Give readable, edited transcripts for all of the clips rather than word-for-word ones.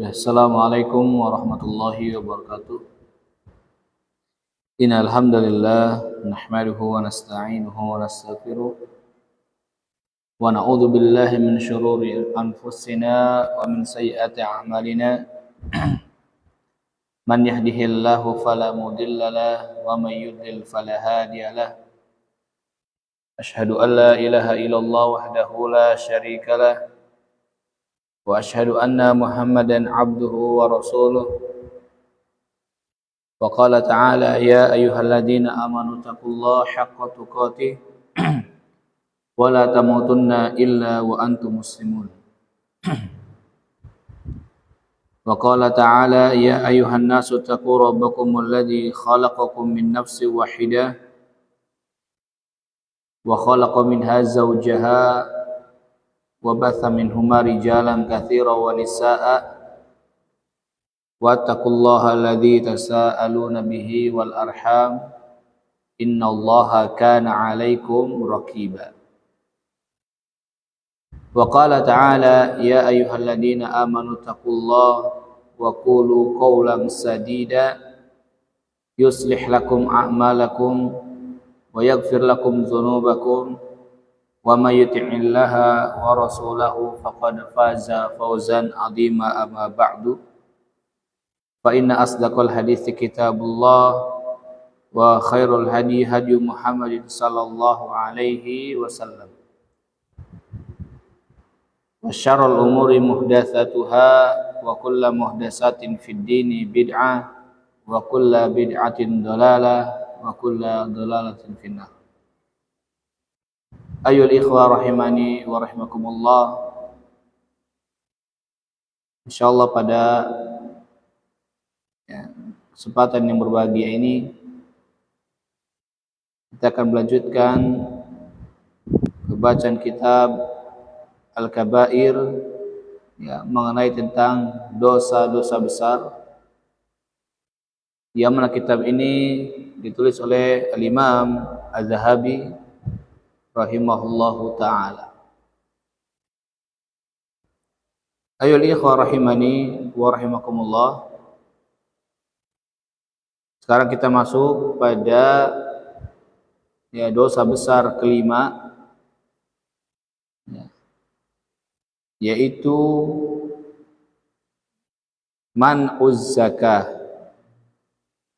Assalamualaikum warahmatullahi wabarakatuh. Innal hamdalillah nahmaduhu wa nasta'inuhu wa nastaghfiruh wa na'udzu billahi min shururi anfusina wa min sayyiati a'malina. Man yahdihillahu fala mudilla lahu wa man yudlil fala hadiya lahu. Asyhadu an la ilaha illallah wahdahu la syarika lahu wa asyhadu anna Muhammadan abduhu wa rasuluh. وقال تعالى يا أيها الذين آمنوا اتقوا الله حق تقاته ولا تموتن إلا وأنتم مسلمون وقال تعالى يا أيها الناس اتقوا ربكم الذي خلقكم من نفس واحدة وخلق منها زوجها وبث منهما رجالا كثيرا ونساء واتقوا الله الذي تساءلون به والأرحام إن الله كان عليكم رقيبا وقال تعالى يا أيها الذين آمنوا اتقوا الله وقولوا قولا سديدا يصلح لكم أعمالكم ويغفر لكم ذنوبكم ومن يطع الله ورسوله فقد فاز فوزا عظيما أما بعد فإن أصدق الحديث كتاب الله وخير الهدي هدي محمد صلى الله عليه وسلم وشر الأمور محدثاتها وكل محدثات في الدين بدعة وكل بدعة ضلالة وكل ضلالة في النار. أيها الإخوة rahimani wa rahimakumullah. Insyaallah pada kesempatan yang berbahagia ini kita akan melanjutkan pembacaan kitab Al-Kabair mengenai tentang dosa-dosa besar, yang mana kitab ini ditulis oleh Al-Imam Az-Zahabi rahimahullahu ta'ala. Ayyuhal ikhwah rahimani wa rahimakumullah. Sekarang kita masuk pada dosa besar kelima, yaitu man'uz zakah,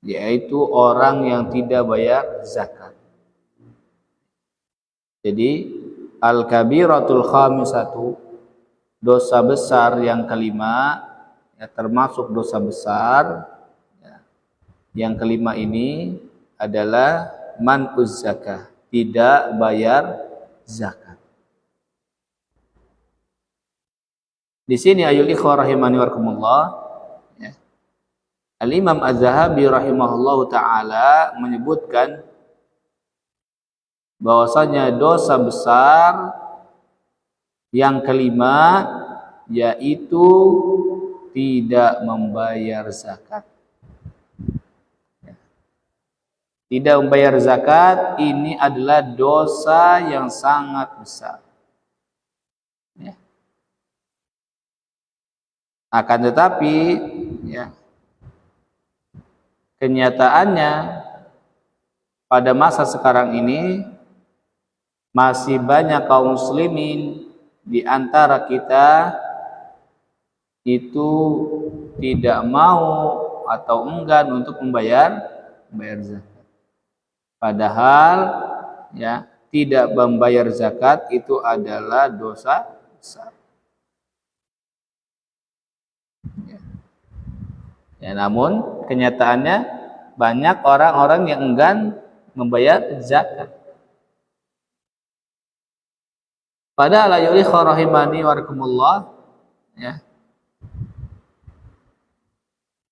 yaitu orang yang tidak bayar zakat. Jadi al-kabiratul khamisatu, dosa besar yang kelima, termasuk dosa besar. Yang kelima ini adalah man'uz zakah, tidak bayar zakat. Di sini ayyuhal ikhwah rahimani wa rahimakumullah, Al-Imam Az-Zahabi rahimahullahu ta'ala menyebutkan bahwasanya dosa besar yang kelima yaitu tidak membayar zakat. Tidak membayar zakat ini adalah dosa yang sangat besar. Akan tetapi kenyataannya pada masa sekarang ini masih banyak kaum muslimin di antara kita itu tidak mau atau enggan untuk membayar zakat. Padahal tidak membayar zakat itu adalah dosa besar. Namun kenyataannya banyak orang-orang yang enggan membayar zakat. Padahal ayyuhal ikhwah rahimani wa rahimakumullah,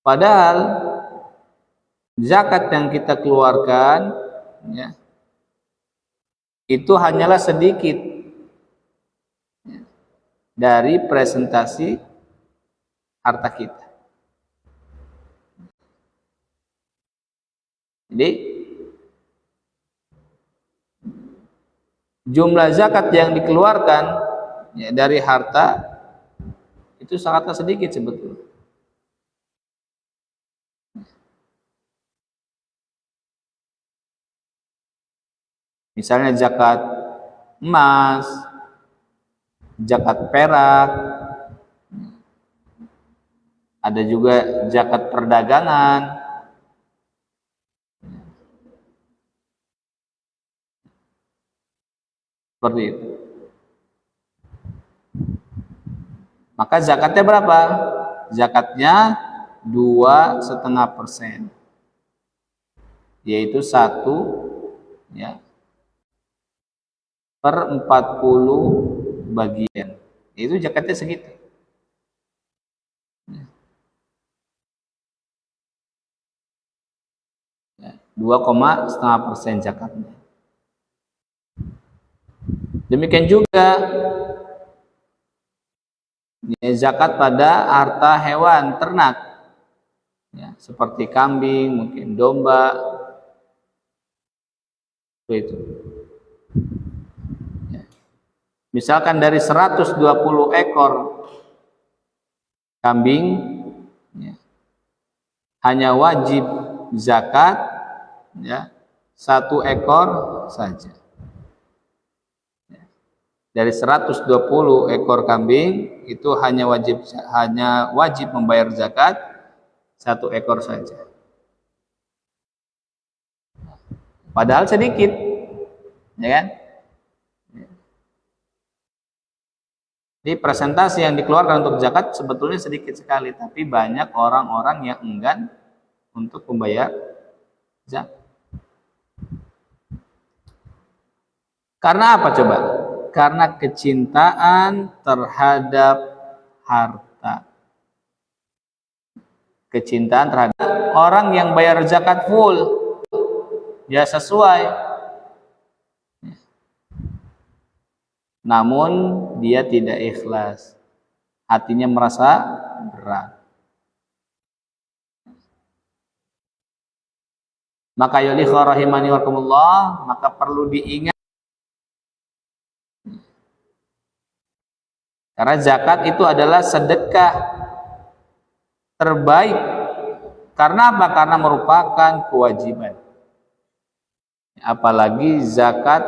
padahal zakat yang kita keluarkan itu hanyalah sedikit dari presentasi harta kita. Jadi jumlah zakat yang dikeluarkan ya, dari harta itu sangatlah sedikit sebetulnya. Misalnya zakat emas, zakat perak, ada juga zakat perdagangan. Seperti itu. Maka zakatnya berapa? Zakatnya 2,5%, yaitu 1 ya, per 40 bagian. Itu zakatnya segitu. 2,5% zakatnya. Demikian juga ya, zakat pada harta hewan ternak ya, seperti kambing, mungkin domba, itu ya. Misalkan dari 120 ekor kambing ya, hanya wajib zakat ya 1 ekor saja. Dari 120 ekor kambing itu hanya wajib membayar zakat 1 ekor saja. Padahal sedikit, ya kan? Jadi presentasi yang dikeluarkan untuk zakat sebetulnya sedikit sekali, tapi banyak orang-orang yang enggan untuk membayar zakat. Karena apa coba? Karena kecintaan terhadap harta. Kecintaan terhadap orang yang bayar zakat full, ya sesuai. Namun dia tidak ikhlas. Hatinya merasa berat. Maka yulika rahimani warahmatullah, maka perlu diingat. Karena zakat itu adalah sedekah terbaik. Karena apa? Karena merupakan kewajiban. Apalagi zakat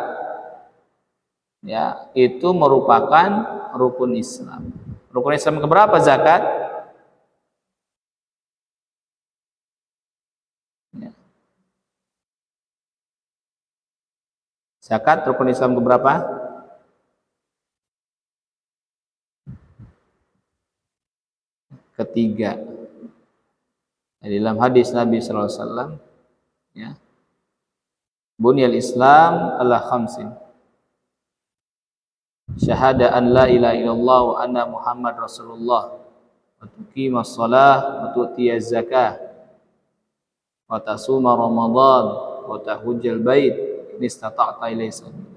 ya itu merupakan rukun Islam. Rukun Islam keberapa zakat? Ya. Zakat rukun Islam keberapa? Ketiga. Di dalam hadis Nabi sallallahu alaihi wasallam ya. Bunyal Islam ala khamsin. Syahada an la ilaha illallah wa anna Muhammad Rasulullah wa tuqimas shalah wa tu'tiyaz zakah wa tasuma Ramadan wa tahujjal bait in istata'ta ilaihi sabila.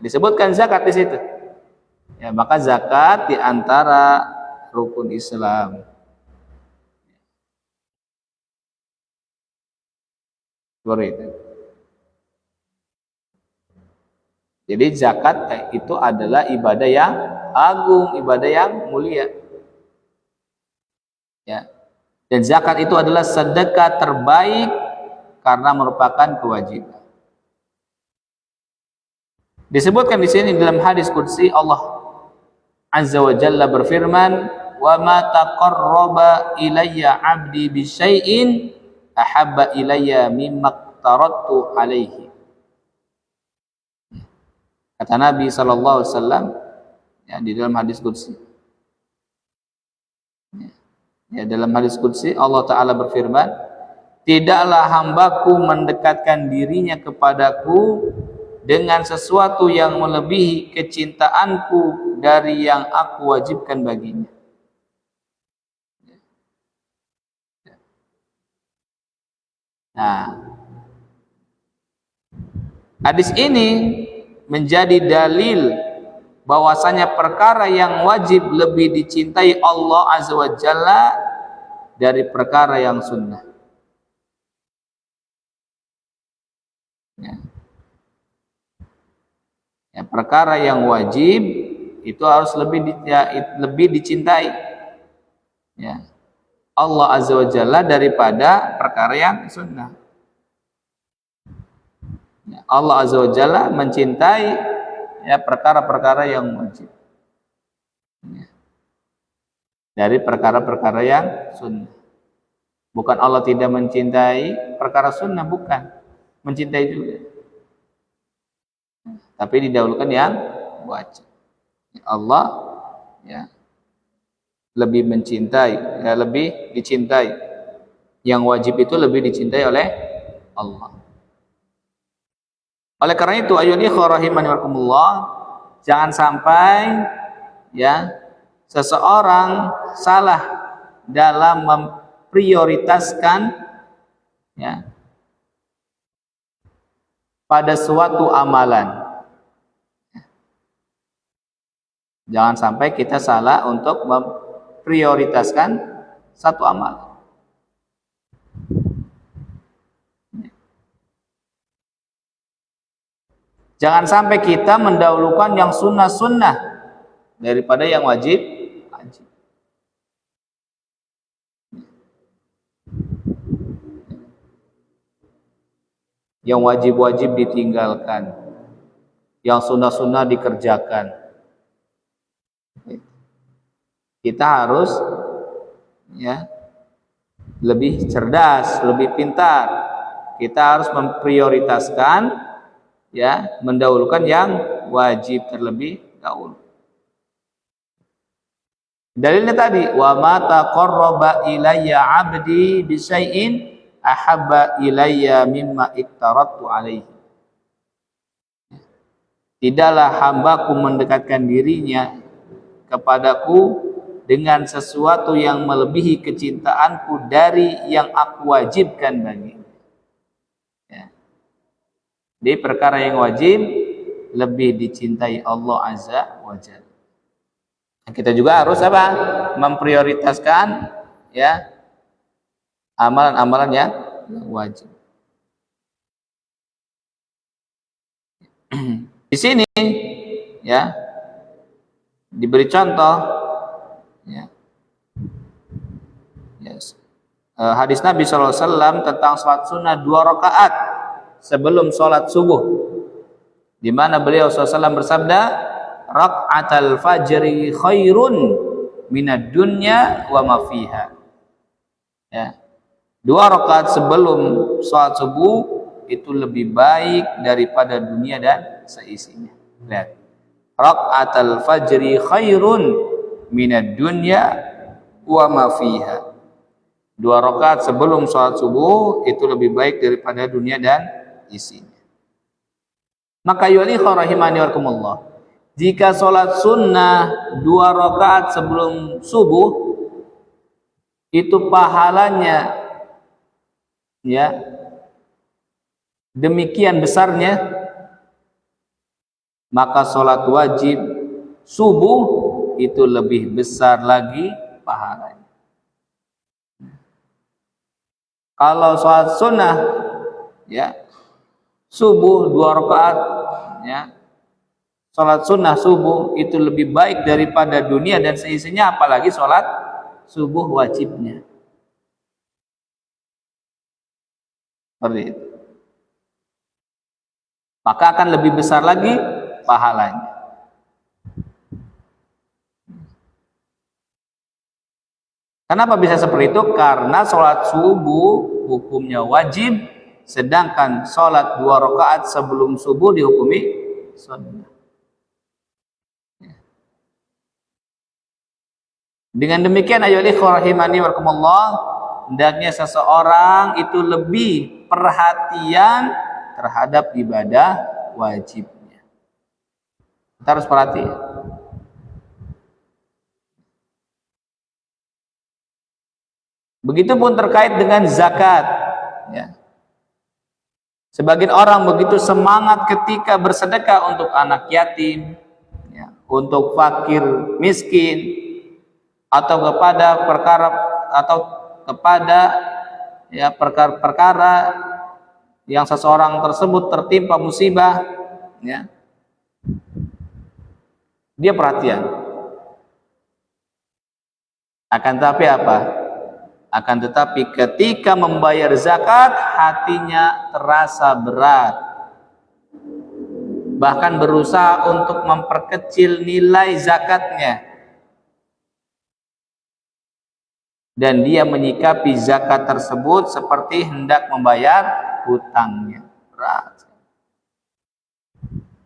Disebutkan zakat di situ. Ya, maka zakat di antara rukun Islam. Seperti itu. Jadi zakat itu adalah ibadah yang agung, ibadah yang mulia. Ya. Dan zakat itu adalah sedekah terbaik karena merupakan kewajiban. Disebutkan di sini dalam hadis qudsi Allah Azza wa Jalla berfirman, "Wa ma taqarraba ilayya 'abdi bi syai'in ahabba ilayya mimma tarattu alaihi." Kata Nabi sallallahu alaihi wasallam ya, di dalam hadis qudsi. Ya, dalam hadis qudsi Allah Ta'ala berfirman, tidaklah hambaku mendekatkan dirinya kepadaku dengan sesuatu yang melebihi kecintaanku dari yang aku wajibkan baginya. Nah, hadis ini menjadi dalil bahwasanya perkara yang wajib lebih dicintai Allah Azza wa Jalla dari perkara yang sunnah. Ya. Ya, perkara yang wajib itu harus lebih dicintai, ya, Allah Azza wa Jalla daripada perkara yang sunnah. Ya, Allah Azza wa Jalla mencintai, ya, perkara-perkara yang wajib, ya, dari perkara-perkara yang sunnah. Bukan Allah tidak mencintai perkara sunnah, bukan, mencintai juga, tapi didahulukan yang wajib. Allah, ya, lebih mencintai, ya, lebih dicintai. Yang wajib itu lebih dicintai oleh Allah. Oleh karena itu, ayuhal ikhwah rahimani wa rahimakumullah, jangan sampai, ya, seseorang salah dalam memprioritaskan, ya, pada suatu amalan. Jangan sampai kita salah untuk memprioritaskan satu amal. Jangan sampai kita mendahulukan yang sunnah-sunnah daripada yang wajib. Yang wajib-wajib ditinggalkan, yang sunnah-sunnah dikerjakan. Kita harus, ya, lebih cerdas, lebih pintar. Kita harus memprioritaskan, ya, mendahulukan yang wajib terlebih dahulu. Dalilnya tadi, wa ma taqarraba ilayya 'abdi bi syai'in ahabba ilayya mimma iktaratu alaihi. Tidaklah hambaku mendekatkan dirinya kepadaku dengan sesuatu yang melebihi kecintaanku dari yang aku wajibkan baginya. Ya. Di perkara yang wajib lebih dicintai Allah Azza wa Jalla. Kita juga harus apa? Memprioritaskan, ya, amalan-amalan yang wajib. Di sini, ya, diberi contoh, ya, yes, hadis Nabi SAW tentang sholat sunnah 2 rakaat sebelum sholat subuh, di mana beliau SAW bersabda, raka'atal fajri khairun minad dunya wa ma fiha. Ya, 2 rakaat sebelum sholat subuh itu lebih baik daripada dunia dan seisinya. Lihat, raka'atal fajri khairun minad dunya wa ma fiha. 2 rakaat sebelum sholat subuh itu lebih baik daripada dunia dan isinya. Maka yuli rahimani wa rahimakumullah, jika sholat sunnah 2 rakaat sebelum subuh itu pahalanya, ya, demikian besarnya, maka sholat wajib subuh itu lebih besar lagi pahalanya. Kalau sholat sunnah, ya, subuh 2 rakaat, ya, sholat sunnah subuh itu lebih baik daripada dunia dan seisinya, apalagi sholat subuh wajibnya. Seperti itu. Maka akan lebih besar lagi pahalanya. Kenapa bisa seperti itu? Karena sholat subuh hukumnya wajib, sedangkan sholat 2 rakaat sebelum subuh dihukumi sunnah. Dengan demikian, ayolah ikhwah rahimani wa rahimakumullah, hendaknya seseorang itu lebih perhatian terhadap ibadah wajibnya. Kita harus perhatian. Begitupun terkait dengan zakat, ya. Sebagian orang begitu semangat ketika bersedekah untuk anak yatim, ya, untuk fakir miskin, atau kepada perkara, atau kepada, ya, perkara-perkara yang seseorang tersebut tertimpa musibah, ya. Dia perhatian. Akan tetapi apa? Akan tetapi ketika membayar zakat, hatinya terasa berat. Bahkan berusaha untuk memperkecil nilai zakatnya. Dan dia menyikapi zakat tersebut seperti hendak membayar hutangnya. Berat.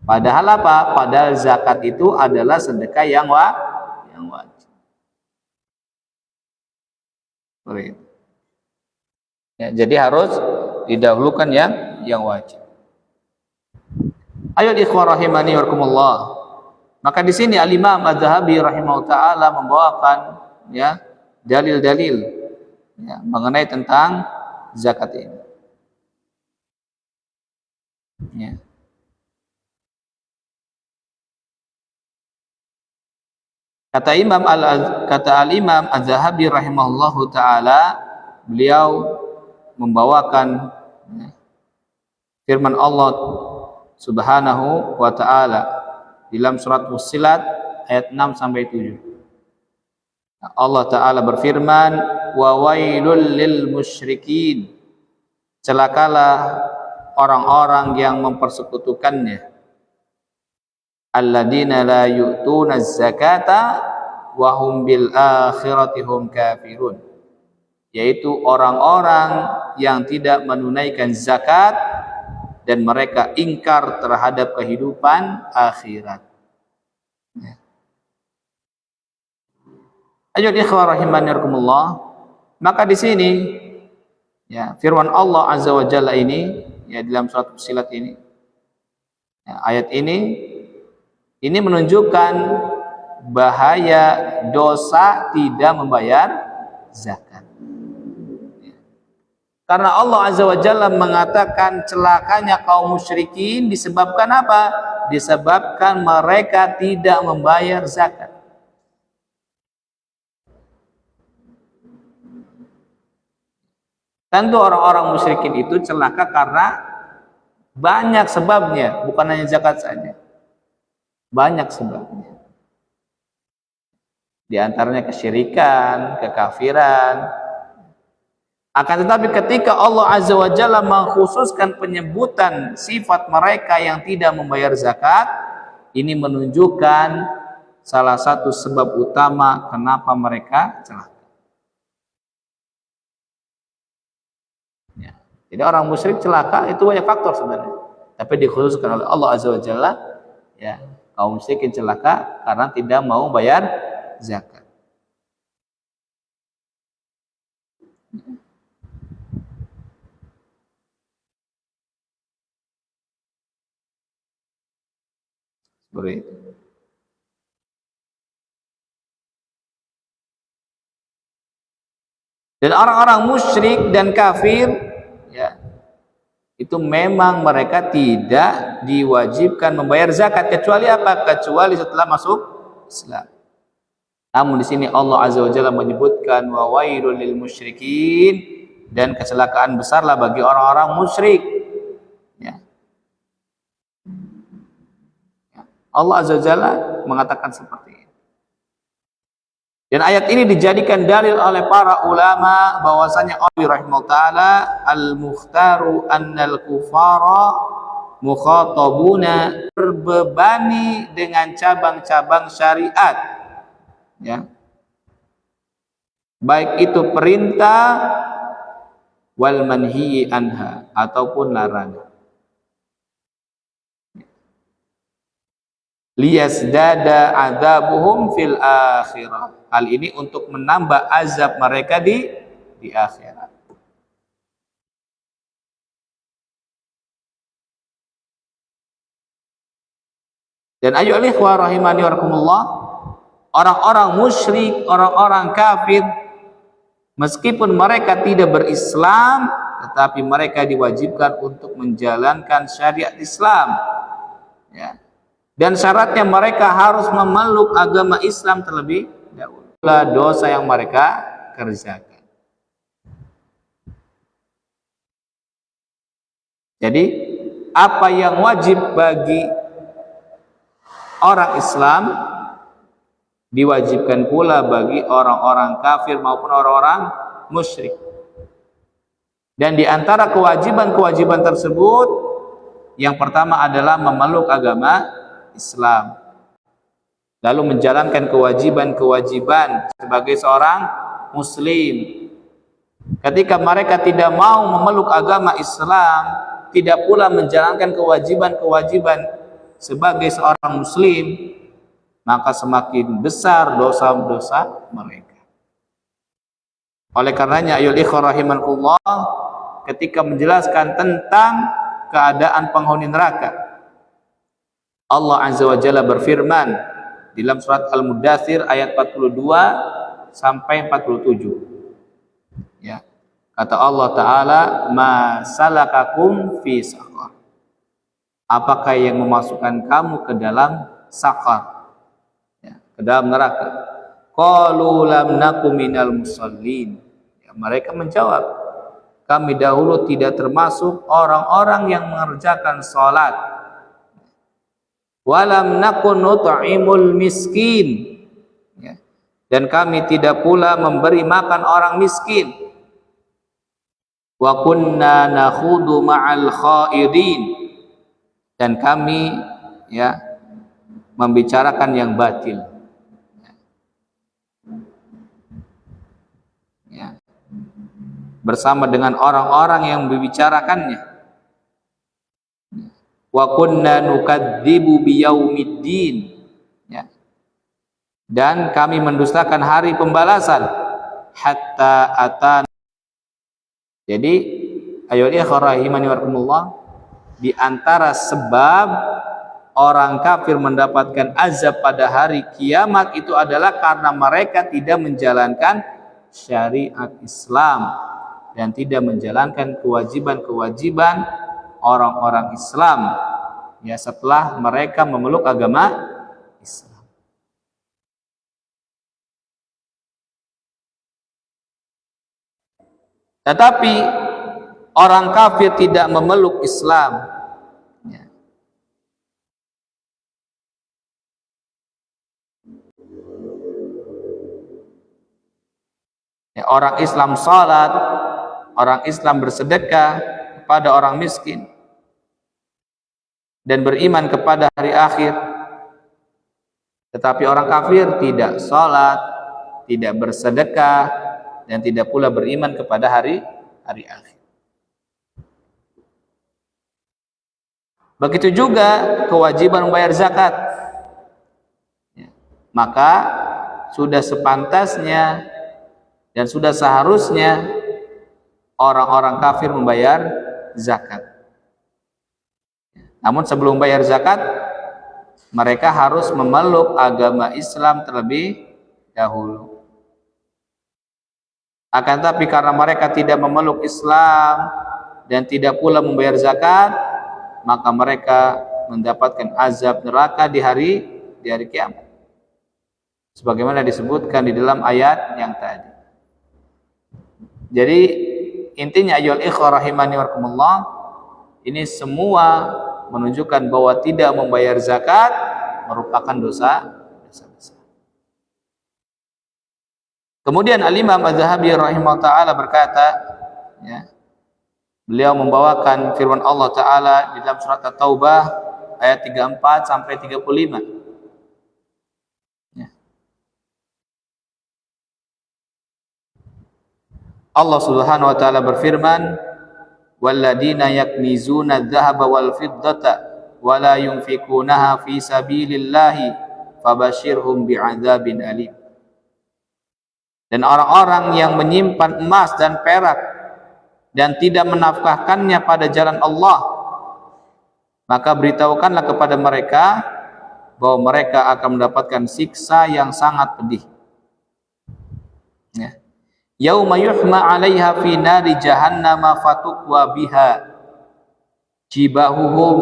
Padahal apa? Padahal zakat itu adalah sedekah yang wajib. Ya, jadi harus didahulukan yang wajib. Ayo ikhwah rahimani warahmatullah. Maka di sini Al-Imam Az-Zahabi rahimahullah taala membawakan ya dalil-dalil ya, mengenai tentang zakat ini. Ya. Kata Al-Imam Az-Zahabi rahimahullahu taala, beliau membawakan firman Allah Subhanahu wa taala dalam surat Fussilat ayat 6 sampai 7. Allah taala berfirman, wa wailul lil musyrikin, celakalah orang-orang yang mempersekutukannya, alladzina la yu'tuna zakata wa hum bil akhirati hum kafirun, yaitu orang-orang yang tidak menunaikan zakat dan mereka ingkar terhadap kehidupan akhirat. Ayo ikhwah rahimani rahimakumullah. Maka di sini ya firman Allah azza wa jalla ini ya dalam surat Fussilat ini ya, ayat ini menunjukkan bahaya dosa tidak membayar zakat. Karena Allah azza wa jalla mengatakan celakanya kaum musyrikin disebabkan apa? Disebabkan mereka tidak membayar zakat. Tentu orang-orang musyrikin itu celaka karena banyak sebabnya, bukan hanya zakat saja. Banyak sebabnya. Di antaranya kesyirikan, kekafiran. Akan tetapi ketika Allah Azza wa Jalla mengkhususkan penyebutan sifat mereka yang tidak membayar zakat, ini menunjukkan salah satu sebab utama kenapa mereka celaka. Jadi orang musyrik celaka itu banyak faktor sebenarnya, tapi dikhususkan oleh Allah Azza wa Jalla ya, kaum musyrikin celaka karena tidak mau bayar zakat. Seperti itu. Dan orang-orang musyrik dan kafir ya, itu memang mereka tidak diwajibkan membayar zakat kecuali apa? Kecuali setelah masuk Islam. Namun di sini Allah Azza wa Jalla menyebutkan wa wailul lil musyrikin, dan kecelakaan besarlah bagi orang-orang musyrik. Ya. Allah Azza wa Jalla mengatakan seperti ini. Dan ayat ini dijadikan dalil oleh para ulama bahwasanya Allah rahimahullah taala al-mukhtaru annal kufara mukhatabuna, terbebani dengan cabang-cabang syariat ya. Baik itu perintah wal manhi anha ataupun larangan. Liyasdada adzabuhum fil akhirah. Hal ini untuk menambah azab mereka di akhirat. Dan ayo ikhwah rahimani warahmatullah, orang-orang musyrik, orang-orang kafir, meskipun mereka tidak berislam, tetapi mereka diwajibkan untuk menjalankan syariat Islam ya. Dan syaratnya mereka harus memeluk agama Islam terlebih dahulu. Dosa yang mereka kerjakan. Jadi apa yang wajib bagi orang Islam diwajibkan pula bagi orang-orang kafir maupun orang-orang musyrik. Dan di antara kewajiban-kewajiban tersebut, yang pertama adalah memeluk agama Islam, lalu menjalankan kewajiban-kewajiban sebagai seorang muslim. Ketika mereka tidak mau memeluk agama Islam, tidak pula menjalankan kewajiban-kewajiban sebagai seorang muslim, maka semakin besar dosa-dosa mereka. Oleh karenanya ayol ikhwah rahimakumullah, ketika menjelaskan tentang keadaan penghuni neraka, Allah Azza wa Jalla berfirman dalam surat Al-Mudaththir ayat 42 sampai 47. Ya. Kata Allah Ta'ala, ma salakakum fi saqar. Apakah yang memasukkan kamu ke dalam saqar? Ya, ke dalam neraka. Qalu lam naku minal musallin. Ya, mereka menjawab, kami dahulu tidak termasuk orang-orang yang mengerjakan salat. Walam nakun nut'imul miskin. Ya. Dan kami tidak pula memberi makan orang miskin. Wa kunna nakhudu ma'al khaidin. Dan kami membicarakan yang batil. Ya. Bersama dengan orang-orang yang membicarakannya. Wa kunna nukadzibu biyaumiddin. Ya. Dan kami mendustakan hari pembalasan hatta atan. Jadi ayat rahimani warahmatullah, di antara sebab orang kafir mendapatkan azab pada hari kiamat itu adalah karena mereka tidak menjalankan syariat Islam dan tidak menjalankan kewajiban-kewajiban orang-orang Islam ya setelah mereka memeluk agama Islam. Tetapi orang kafir tidak memeluk Islam. Ya, orang Islam salat, orang Islam bersedekah kepada orang miskin, dan beriman kepada hari akhir. Tetapi orang kafir tidak salat, tidak bersedekah, dan tidak pula beriman kepada hari akhir. Begitu juga kewajiban membayar zakat. Ya. Maka sudah sepantasnya dan sudah seharusnya orang-orang kafir membayar zakat. Namun sebelum bayar zakat, mereka harus memeluk agama Islam terlebih dahulu. Akan tapi karena mereka tidak memeluk Islam dan tidak pula membayar zakat, maka mereka mendapatkan azab neraka di hari kiamat. Sebagaimana disebutkan di dalam ayat yang tadi. Jadi intinya ayol ikhwah rahimani warahmatullah, ini semua menunjukkan bahwa tidak membayar zakat merupakan dosa besar. Kemudian Al-Imam Az-Zahabi rahimahullah ta'ala berkata, ya, beliau membawakan firman Allah Ta'ala di dalam surat At-Taubah ayat 34 sampai 35. Ya. Allah Subhanahu wa ta'ala berfirman, "Walladzina yaknizuna adh-dhahaba wal fiddata wa la yunfikunaha fi sabilillahi fabashshirhum bi'adzabin alim." Dan orang-orang yang menyimpan emas dan perak dan tidak menafkahkannya pada jalan Allah, maka beritahukanlah kepada mereka bahwa mereka akan mendapatkan siksa yang sangat pedih. Ya. Yauma yuhma 'alaiha fi nari jahannama fatukwa biha jibahuhum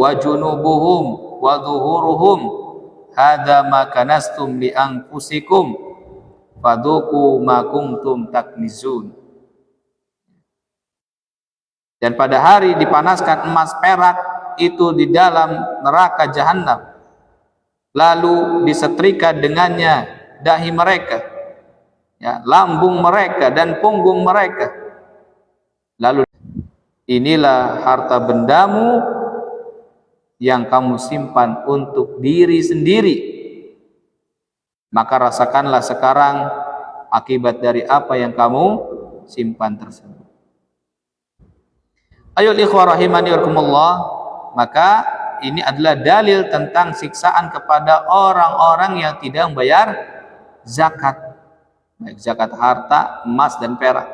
wa junubuhum wa dhuhuruhum hadza ma kanastum li anfusikum fadhuku ma kuntum taknizun. Dan pada hari dipanaskan emas perak itu di dalam neraka jahanam, lalu disetrika dengannya dahi mereka, ya, lambung mereka dan punggung mereka. Lalu inilah harta bendamu yang kamu simpan untuk diri sendiri, maka rasakanlah sekarang akibat dari apa yang kamu simpan tersebut. Ayo ikhwah rahimani warahmatullah, maka ini adalah dalil tentang siksaan kepada orang-orang yang tidak membayar zakat, baik zakat harta, emas dan perak.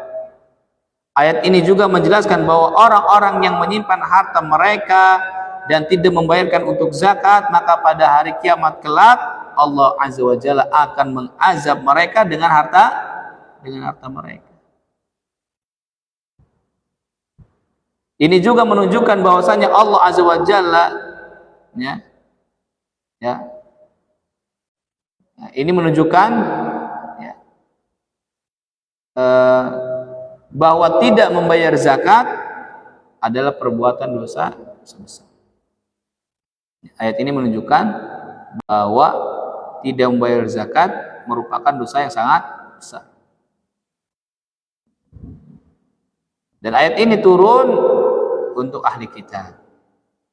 Ayat ini juga menjelaskan bahwa orang-orang yang menyimpan harta mereka dan tidak membayarkan untuk zakat, maka pada hari kiamat kelak Allah Azza wa Jalla akan mengazab mereka dengan harta mereka. Ini juga menunjukkan bahwasanya Allah Azza wa Jalla, ini menunjukkan, bahwa tidak membayar zakat adalah perbuatan dosa besar. Ayat ini menunjukkan bahwa tidak membayar zakat merupakan dosa yang sangat besar. Dan ayat ini turun untuk ahli kitab,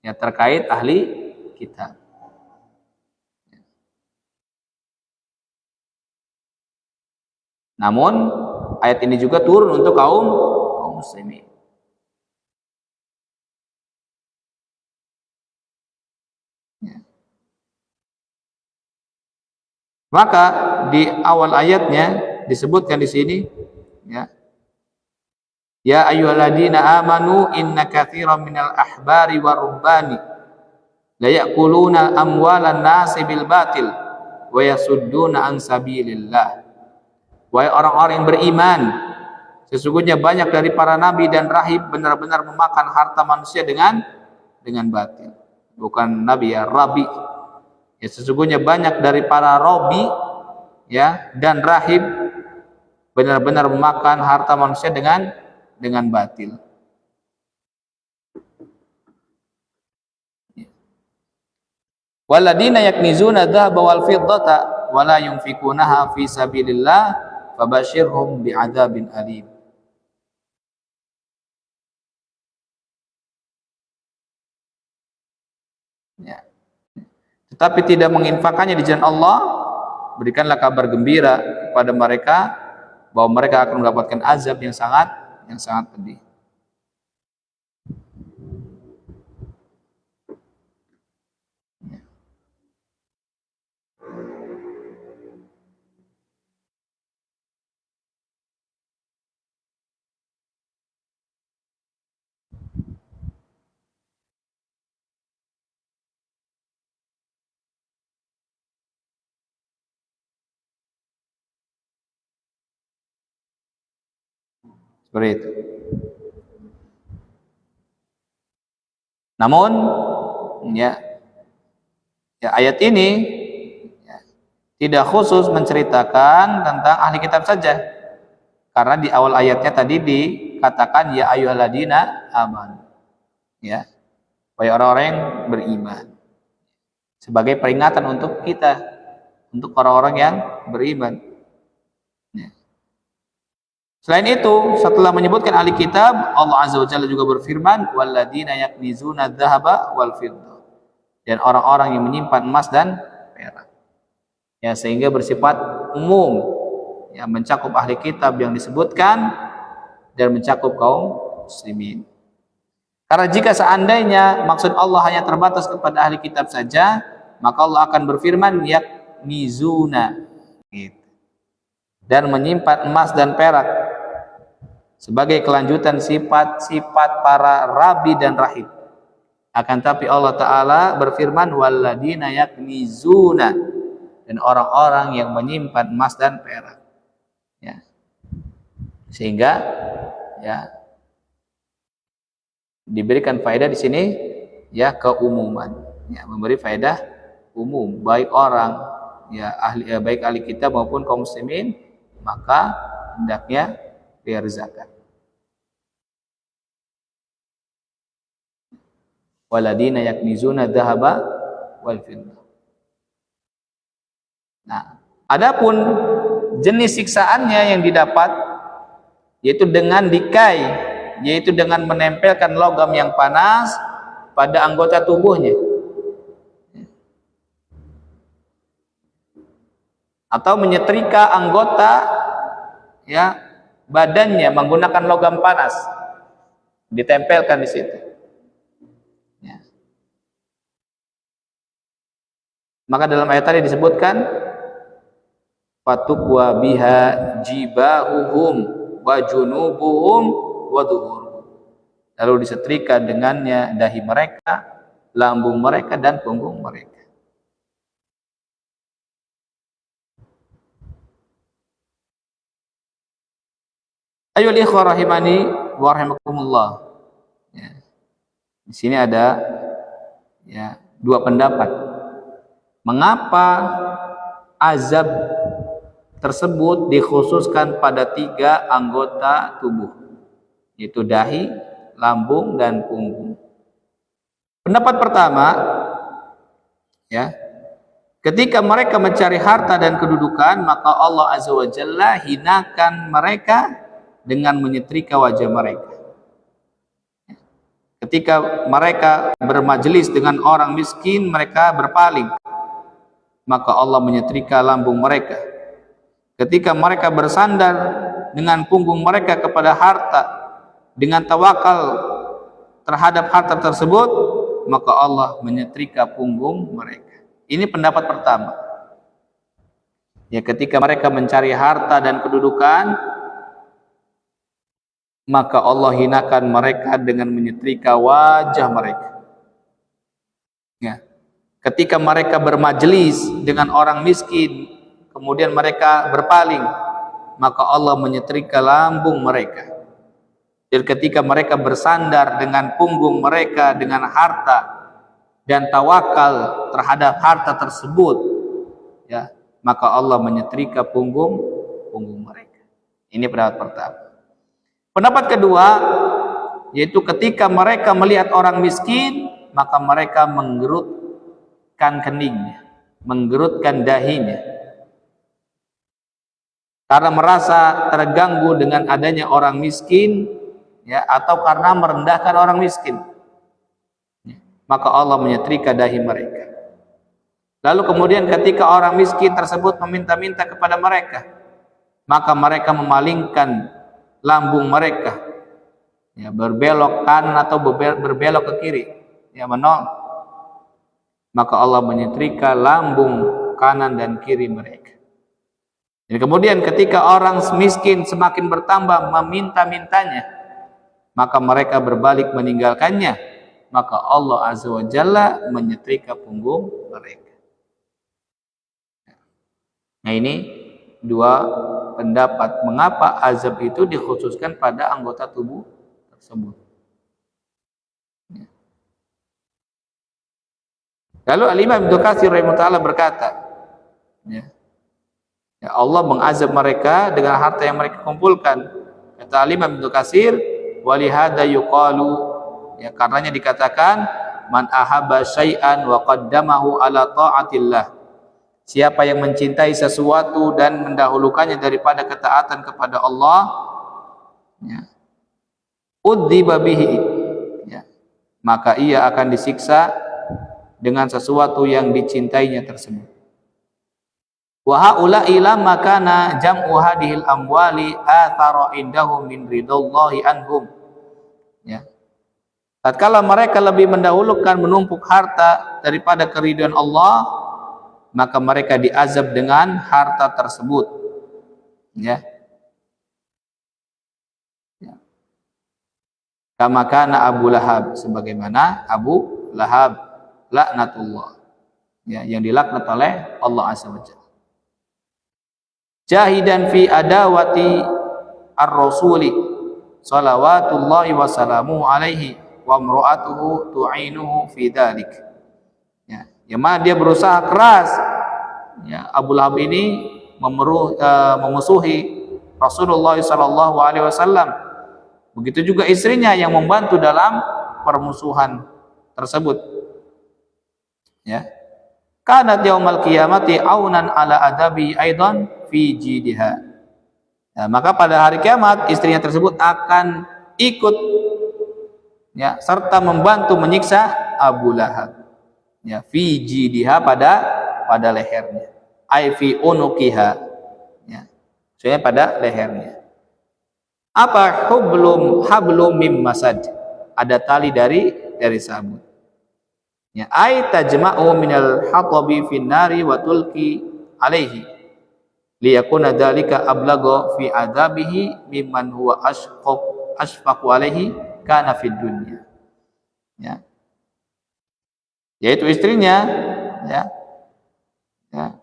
yang terkait ahli kitab. Namun ayat ini juga turun untuk kaum muslimin. Maka di awal ayatnya disebutkan di sini, ya ayyuhalladzina amanu inna katsiran minal ahbari war ruhbani la ya'kuluna amwalan nasi bil batil wa yasudduna an sabilillah. Wahai orang-orang yang beriman, sesungguhnya banyak dari para nabi dan rahib benar-benar memakan harta manusia dengan batil. Bukan nabi, ya, rabi. Ya, sesungguhnya banyak dari para rabi, ya, dan rahib benar-benar memakan harta manusia dengan batil. Waladina yaknizuna dzahaba wal fiddata wa la yunfikunaha fi sabilillah fabashirhum bi'adzabin alim. Ya. Tetapi tidak menginfakkannya di jalan Allah, berikanlah kabar gembira kepada mereka bahwa mereka akan mendapatkan azab yang sangat pedih. Seperti itu. Namun, ayat ini tidak khusus menceritakan tentang ahli kitab saja, karena di awal ayatnya tadi dikatakan ya ayyuhalladzina amanu, ya, wahai orang-orang yang beriman, sebagai peringatan untuk kita, untuk orang-orang yang beriman. Selain itu, setelah menyebutkan ahli kitab, Allah Azza wa Jalla juga berfirman, walladzina yaknizuna dzahaba wal fiddah, dan orang-orang yang menyimpan emas dan perak. Ya, sehingga bersifat umum, ya, mencakup ahli kitab yang disebutkan dan mencakup kaum muslimin. Karena jika seandainya maksud Allah hanya terbatas kepada ahli kitab saja, maka Allah akan berfirman yaknizuna, gitu, dan menyimpan emas dan perak sebagai kelanjutan sifat-sifat para rabi dan rahib. Akan tapi Allah Ta'ala berfirman walladina yaknizuna, dan orang-orang yang menyimpan emas dan perak, ya. Sehingga, ya, diberikan faedah di sini, ya, keumuman, ya, memberi faedah umum, baik orang, ya, baik ahli kitab maupun kaum muslimin, maka hendaknya bayar zakat. Waladina yaknizuna dzahaba wal fiddah. Nah, adapun jenis siksaannya yang didapat yaitu dengan dikai, yaitu dengan menempelkan logam yang panas pada anggota tubuhnya, atau menyetrika anggota ya badannya menggunakan logam panas, ditempelkan di situ. Ya. Maka dalam ayat tadi disebutkan fatukwa biha jibahuhum wa junubuhum wa dhuhuruhum. Lalu disetrika dengannya dahi mereka, lambung mereka dan punggung mereka. Ayyuhal ikhwah rahimani wa rahimakumullah. Ya. Di sini ada ya dua pendapat. Mengapa azab tersebut dikhususkan pada 3 anggota tubuh, yaitu dahi, lambung, dan punggung? Pendapat pertama, ya, ketika mereka mencari harta dan kedudukan, maka Allah Azza wa Jalla hinakan mereka dengan menyetrika wajah mereka. Ketika mereka bermajelis dengan orang miskin, mereka berpaling, maka Allah menyetrika lambung mereka. Ketika mereka bersandar dengan punggung mereka kepada harta dengan tawakal terhadap harta tersebut, maka Allah menyetrika punggung mereka. Ini pendapat pertama. Ya, ketika mereka mencari harta dan kedudukan, maka Allah hinakan mereka dengan menyetrika wajah mereka. Ya. Ketika mereka bermajelis dengan orang miskin, kemudian mereka berpaling, maka Allah menyetrika lambung mereka. Dan ketika mereka bersandar dengan punggung mereka dengan harta dan tawakal terhadap harta tersebut, ya, maka Allah menyetrika punggung mereka. Ini pendapat pertama. Pendapat kedua, yaitu ketika mereka melihat orang miskin, maka mereka menggerutkan keningnya, menggerutkan dahinya, karena merasa terganggu dengan adanya orang miskin, ya, atau karena merendahkan orang miskin, maka Allah menyetrika dahi mereka. Lalu kemudian ketika orang miskin tersebut meminta-minta kepada mereka, maka mereka memalingkan lambung mereka, ya, berbelok kanan atau berbelok ke kiri, ya, menolak, maka Allah menyetrika lambung kanan dan kiri mereka. Dan kemudian ketika orang miskin semakin bertambah meminta-mintanya, maka mereka berbalik meninggalkannya, maka Allah Azza wa Jalla menyetrika punggung mereka. Nah, ini dua pendapat mengapa azab itu dikhususkan pada anggota tubuh tersebut. Lalu Al-Imam Ibnu Katsir rahimahullah berkata, ya, Allah mengazab mereka dengan harta yang mereka kumpulkan. Kata Al-Imam Ibnu Katsir, walihada yuqalu, ya, karenanya dikatakan man ahabba syai'an wa qaddamahu ala ta'atillah. Siapa yang mencintai sesuatu dan mendahulukannya daripada ketaatan kepada Allah, ya, udziba bihi, ya, maka ia akan disiksa dengan sesuatu yang dicintainya tersebut. Wa haula'i lamma kana jam'u hadhil amwali athara indahum min ridallahi anhum. Ya. Tatkala mereka lebih mendahulukan menumpuk harta daripada keridhaan Allah, maka mereka diazab dengan harta tersebut. Ya. Ya. Kama kana Abu Lahab, sebagaimana Abu Lahab laknatullah, ya, yang dilaknat oleh Allah Azza wa Jalla. Jahidan fi adawati ar-rasuli salawatullahi wa salamuhu alaihi wa imra'atuhu tu'inuhu fi dzalik. Ya, yang mana dia berusaha keras, ya, Abu Lahab ini memusuhi Rasulullah sallallahu alaihi wasallam. Begitu juga istrinya yang membantu dalam permusuhan tersebut. Ya. kanat yaumal qiyamati aunan ala adabi aidan fi jidiha. Nah, maka pada hari kiamat istrinya tersebut akan ikut ya serta membantu menyiksa Abu Lahab. Ya, fi jidiha pada lehernya. Ai fi unuqiha. Ya. Maksudnya pada lehernya. Apa hablum mim masad? Ada tali dari sabut. Ya, ai tajma'u minal hatabi fin nari wa tulqi alaihi liyakuna dzalika ablagha fi adabihi mimman huwa asfaqu alaihi kana fid dunya. Ya. Yaitu istrinya ya,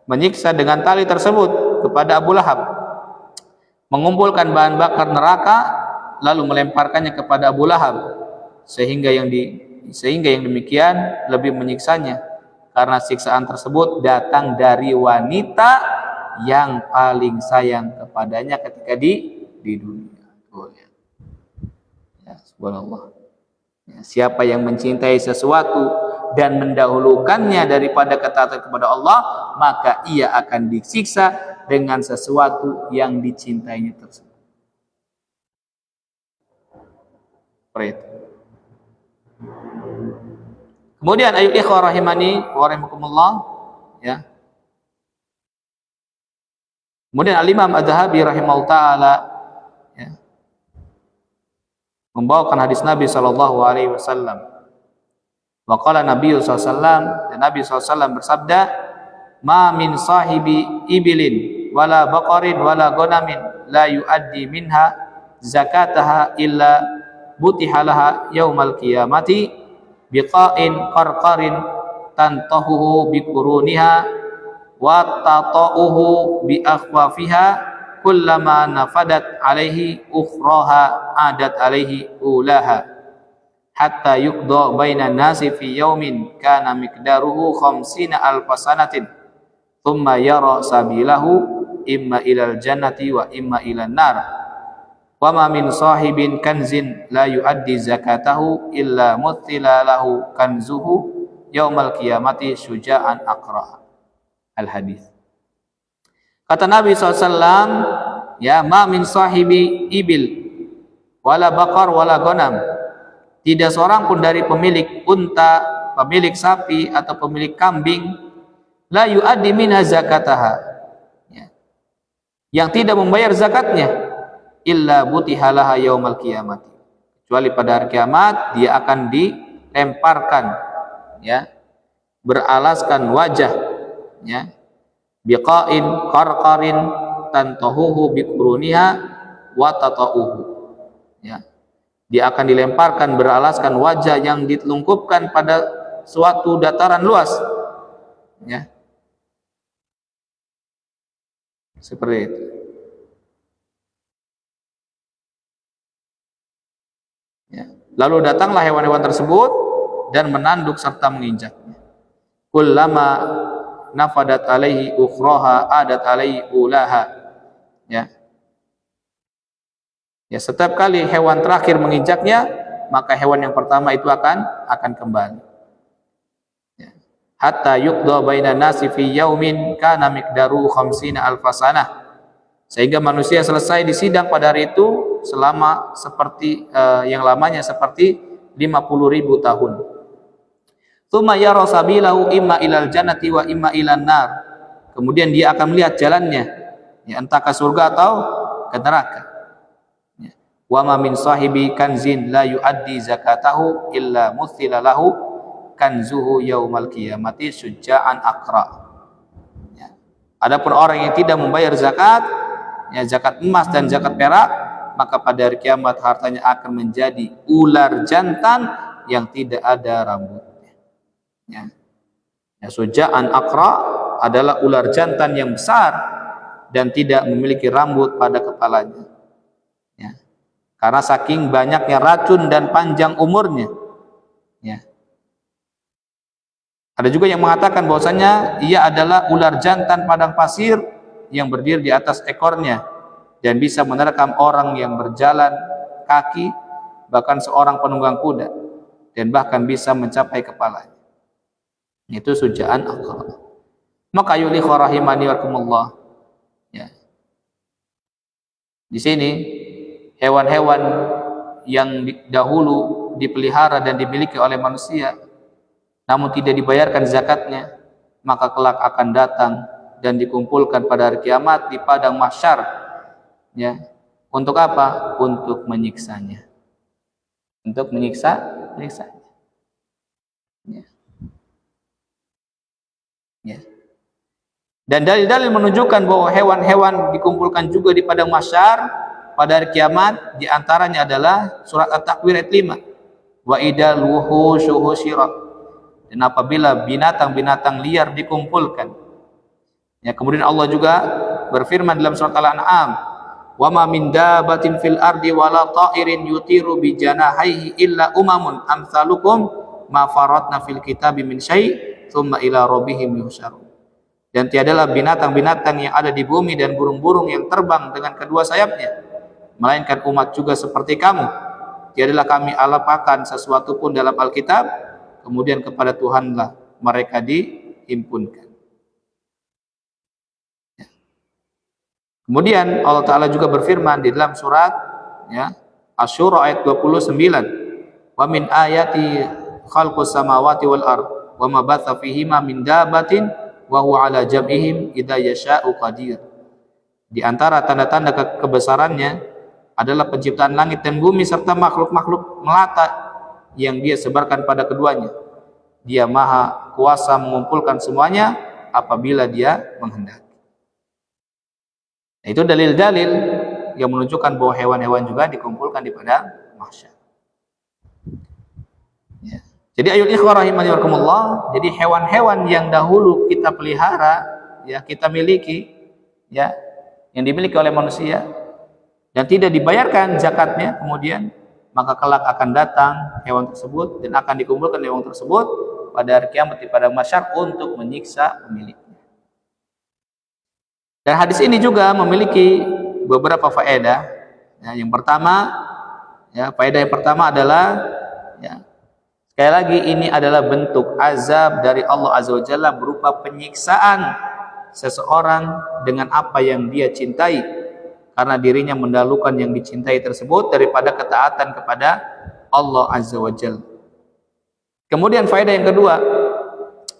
menyiksa dengan tali tersebut kepada Abu Lahab, mengumpulkan bahan bakar neraka lalu melemparkannya kepada Abu Lahab sehingga yang demikian lebih menyiksanya karena siksaan tersebut datang dari wanita yang paling sayang kepadanya ketika di dunia. Ya, subhanallah. Ya, siapa yang mencintai sesuatu dan mendahulukannya daripada ketaatan kepada Allah, maka ia akan disiksa dengan sesuatu yang dicintainya tersebut. Kemudian ayat ikhwah rahimani wa rahimakumullah, ya. Kemudian Al-Imam Adz-Dzahabi rahimahullah taala ya, membawakan hadis Nabi sallallahu alaihi wasallam. Wa qala Nabi sallallahu alaihi wasallam, dan Nabi sallallahu alaihi wasallam bersabda, "Ma min sahibi ibilin wala baqarin wala ghanamin la yuaddi minha zakataha illa butihalaha yaumal qiyamati biqa'in qarqarin tantahuhu biquruniha wa tata'uhu bi akhwafiha kullama nafadat alaihi ukhraha adat alaihi ulaha hatta yuqda bainan nasi fi yaumin kana miqdaruhu 50 alfasanatin thumma yara sabilahu imma ilal jannati wa imma ilan nar wa ma min sahibin kanzin la yuaddi zakatahu illa muthila lahu kanzuhu yaumal qiyamati syuja'an aqra." Al-hadis. Kata Nabi SAW, ya, ma min sahibi ibil wala baqar wala ghanam, tidak seorang pun dari pemilik unta, pemilik sapi atau pemilik kambing, la yuaddi minha zakataha, ya, yang tidak membayar zakatnya, illa butihalaha yaumal qiyamati, kecuali pada hari kiamat dia akan dilemparkan, ya, beralaskan wajah, ya, biqa'in qarqarin tantahuhu biquruniha wa tata'uhu, ya, dia akan dilemparkan beralaskan wajah yang ditelungkupkan pada suatu dataran luas, ya, seperti itu. Ya. Lalu datanglah hewan-hewan tersebut dan menanduk serta menginjaknya. Kullama nafadat alaihi ukhraha adat alaihi ulaha, ya. Ya, setiap kali hewan terakhir menginjaknya, maka hewan yang pertama itu akan kembali. Ya. Hatta yuqda bainan nasi fi yaumin kana miqdaru 50 alfasanah, sehingga manusia selesai disidang pada hari itu selama seperti yang lamanya seperti 50.000 tahun. Tsumma yara sabilahu imma ilal jannati wa imma ilan nar, kemudian dia akan melihat jalannya, ya, entah ke surga atau ke neraka. Ya. Wa ma min sahibi kanzin la yuaddi zakatahu illa muthila lahu kanzuhu yaumal qiyamati syuja'an aqra. Ya. Adapun orang yang tidak membayar zakat, ya, zakat emas dan zakat perak, maka pada hari kiamat hartanya akan menjadi ular jantan yang tidak ada rambutnya. Ya. Ya, syuja'an aqra adalah ular jantan yang besar dan tidak memiliki rambut pada kepalanya. Ya. Karena saking banyaknya racun dan panjang umurnya. Ya. Ada juga yang mengatakan bahwasanya ia adalah ular jantan padang pasir yang berdiri di atas ekornya dan bisa menerkam orang yang berjalan kaki, bahkan seorang penunggang kuda, dan bahkan bisa mencapai kepalanya. Itu syuja'an aqra. Maka yuli rahimani warahmatullah. Ya. Di sini hewan-hewan yang dahulu dipelihara dan dimiliki oleh manusia namun tidak dibayarkan zakatnya, maka kelak akan datang dan dikumpulkan pada hari kiamat di padang mahsyar. Ya. Untuk apa? Untuk menyiksanya. Untuk menyiksanya. Ya. Ya. Dan dalil-dalil menunjukkan bahwa hewan-hewan dikumpulkan juga di padang mahsyar pada hari kiamat, di antaranya adalah surat At-Takwir ayat 5. Wa idal wuhusyu husyirat. Dan apabila binatang-binatang liar dikumpulkan. Ya, kemudian Allah juga berfirman dalam surat Al-An'am, wa ma min dabatin fil ardi wala ta'irin yutiru bi janahihi illa umamun amsalukum ma faratna fil kitabi min syai' tsumma ila rabbihim yuhsyarun. Dan tiadalah binatang-binatang yang ada di bumi dan burung-burung yang terbang dengan kedua sayapnya, melainkan umat juga seperti kamu. Tiadalah kami alapakan sesuatu pun dalam Alkitab, kemudian kepada Tuhanlah mereka dihimpunkan. Kemudian Allah Ta'ala juga berfirman di dalam surat Asy-Syura ayat 29, wa min ayati khalqus samawati wal ard wa ma batha fihima min dabatin wa huwa ala jam'ihim idza yasha'u qadir. Di antara tanda-tanda kebesarannya adalah penciptaan langit dan bumi serta makhluk-makhluk melata yang dia sebarkan pada keduanya. Dia maha kuasa mengumpulkan semuanya apabila dia menghendaki. Nah, itu dalil-dalil yang menunjukkan bahwa hewan-hewan juga dikumpulkan di padang mahsyar. Ya. Jadi ayul ikhwah rahimani warahmatullah, jadi hewan-hewan yang dahulu kita pelihara, ya kita miliki, ya yang dimiliki oleh manusia dan tidak dibayarkan zakatnya, kemudian maka kelak akan datang hewan tersebut dan akan dikumpulkan hewan tersebut pada hari kiamat di padang mahsyar untuk menyiksa pemiliknya. Dan hadis ini juga memiliki beberapa faedah. Ya, yang pertama, ya faedah yang pertama adalah, ya sekali lagi ini adalah bentuk azab dari Allah Azza wa Jalla berupa penyiksaan seseorang dengan apa yang dia cintai, karena dirinya mendahulukan yang dicintai tersebut daripada ketaatan kepada Allah Azza wa Jalla. Kemudian faedah yang kedua,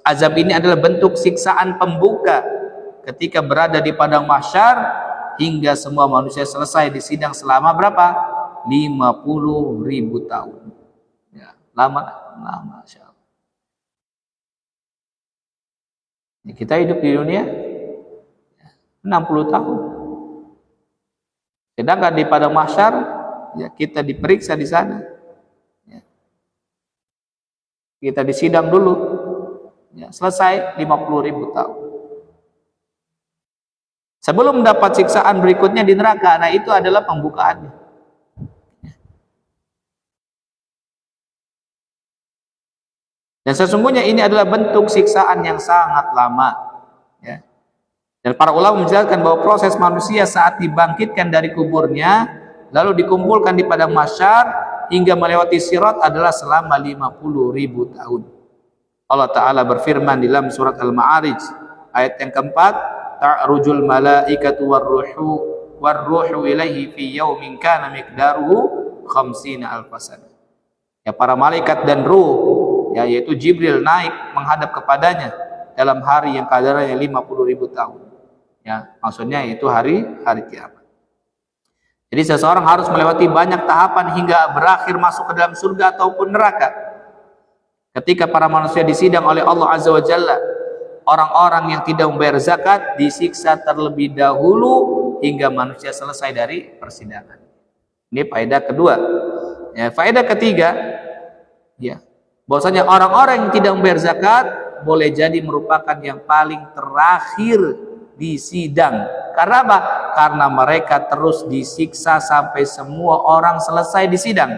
azab ini adalah bentuk siksaan pembuka ketika berada di padang mahsyar hingga semua manusia selesai disidang selama berapa? 50.000 tahun. Ya, lama Masya Allah. Ya, kita hidup di dunia 60 tahun. Sedangkan di padang mahsyar, ya kita diperiksa di sana. Ya. Kita disidang dulu. Ya, selesai 50.000 tahun. Sebelum mendapat siksaan berikutnya di neraka, nah itu adalah pembukaannya. Dan sesungguhnya ini adalah bentuk siksaan yang sangat lama. Ya. Dan para ulama menjelaskan bahwa proses manusia saat dibangkitkan dari kuburnya, lalu dikumpulkan di padang mahsyar hingga melewati sirat adalah selama 50.000 tahun. Allah Ta'ala berfirman di dalam surat Al-Ma'arij ayat yang keempat, ta'rujul malaikatu warruhu ilaihi fi yaumin kana miqdaruhu 50 alfasana. Ya, para malaikat dan ruh, ya yaitu Jibril naik menghadap kepadanya dalam hari yang kadarnya 50.000 tahun. Ya, maksudnya itu hari kiamat. Jadi seseorang harus melewati banyak tahapan hingga berakhir masuk ke dalam surga ataupun neraka. Ketika para manusia disidang oleh Allah Azza wa Jalla, orang-orang yang tidak membayar zakat disiksa terlebih dahulu hingga manusia selesai dari persidangan. Ini faedah kedua. Ya, faedah ketiga, ya, bahwasanya orang-orang yang tidak membayar zakat boleh jadi merupakan yang paling terakhir di sidang. Karena apa? Karena mereka terus disiksa sampai semua orang selesai di sidang.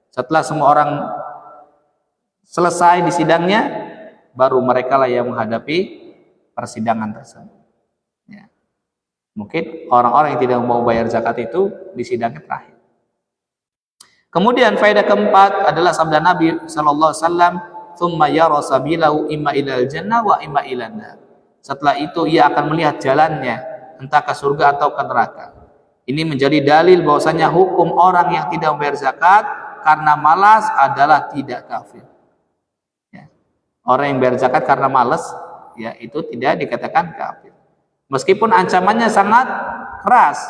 Setelah semua orang selesai di sidangnya, baru mereka lah yang menghadapi persidangan tersebut. Ya. Mungkin orang-orang yang tidak mau bayar zakat itu di sidangnya terakhir. Kemudian faedah keempat adalah sabda Nabi sallallahu alaihi wasallam, "Tsumma yara sabilahu imma ilal jannah wa imma ilan nar." Setelah itu ia akan melihat jalannya, entah ke surga atau ke neraka. Ini menjadi dalil bahwasanya hukum orang yang tidak membayar zakat karena malas adalah tidak kafir. Ya. Orang yang bayar zakat karena malas, ya itu tidak dikatakan kafir. Meskipun ancamannya sangat keras,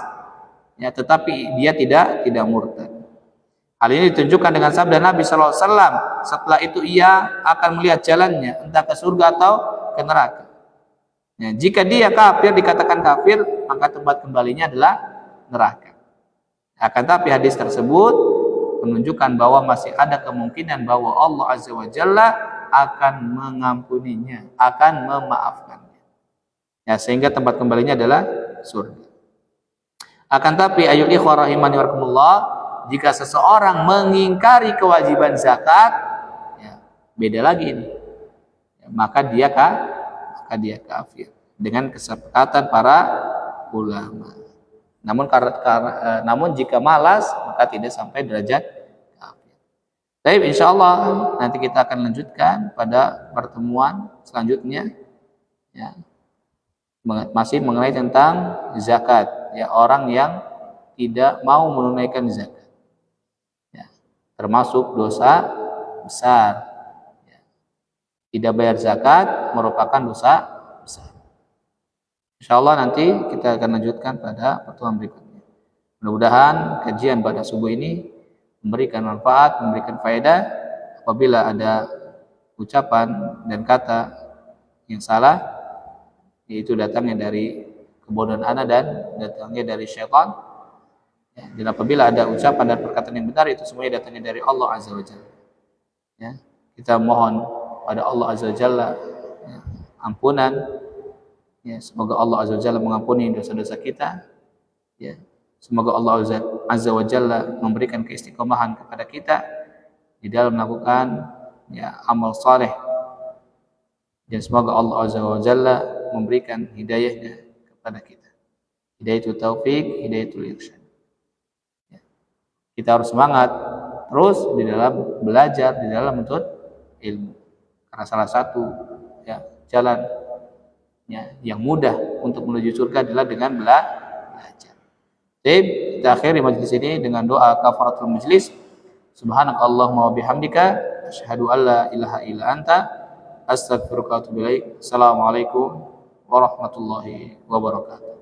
ya tetapi dia tidak murtad. Hal ini ditunjukkan dengan sabda Nabi SAW. Setelah itu ia akan melihat jalannya, entah ke surga atau ke neraka. Ya, jika dia kafir, dikatakan kafir, maka tempat kembalinya adalah neraka. Akan tapi hadis tersebut menunjukkan bahwa masih ada kemungkinan bahwa Allah Azza wa Jalla akan mengampuninya, akan memaafkannya. Ya, sehingga tempat kembalinya adalah surga. Akan tapi ayul ikhwah rahimani warahmatullah, jika seseorang mengingkari kewajiban zakat, ya, beda lagi ini. Ya, maka dia kafir dengan kesepakatan para ulama. Namun jika malas maka tidak sampai derajat kafir. Baik, insyaallah nanti kita akan lanjutkan pada pertemuan selanjutnya, ya, masih mengenai tentang zakat, ya, orang yang tidak mau menunaikan zakat, ya, termasuk dosa besar, ya. Tidak bayar zakat merupakan dosa besar. Insyaallah nanti kita akan lanjutkan pada pertemuan berikutnya. Mudah-mudahan kajian pada subuh ini memberikan manfaat, memberikan faedah. Apabila ada ucapan dan kata yang salah, yaitu datangnya dari kebodohan ana dan datangnya dari syaitan, ya, dan apabila ada ucapan dan perkataan yang benar, itu semuanya datangnya dari Allah Azza wa Jalla. Ya, kita mohon pada Allah Azza wa Jalla, ya, ampunan. Ya, semoga Allah Azza wa Jalla mengampuni dosa-dosa kita. Ya, semoga Allah Azza wa Jalla memberikan keistiqomahan kepada kita di dalam melakukan, ya, amal saleh. Dan semoga Allah Azza wa Jalla memberikan hidayahnya kepada kita. Hidayatul taufik, hidayatul irsyad. Ya. Kita harus semangat terus di dalam belajar, di dalam menuntut ilmu. Karena salah satu, ya, jalan, ya, yang mudah untuk menuju surga adalah dengan belajar. Baik, kita akhiri majelis ini dengan doa kafaratul majlis. Subhanakallahumma wa bihamdika asyhadu an la ilaha illa anta astaghfiruka wa atubu ilaik. Assalamualaikum warahmatullahi wabarakatuh.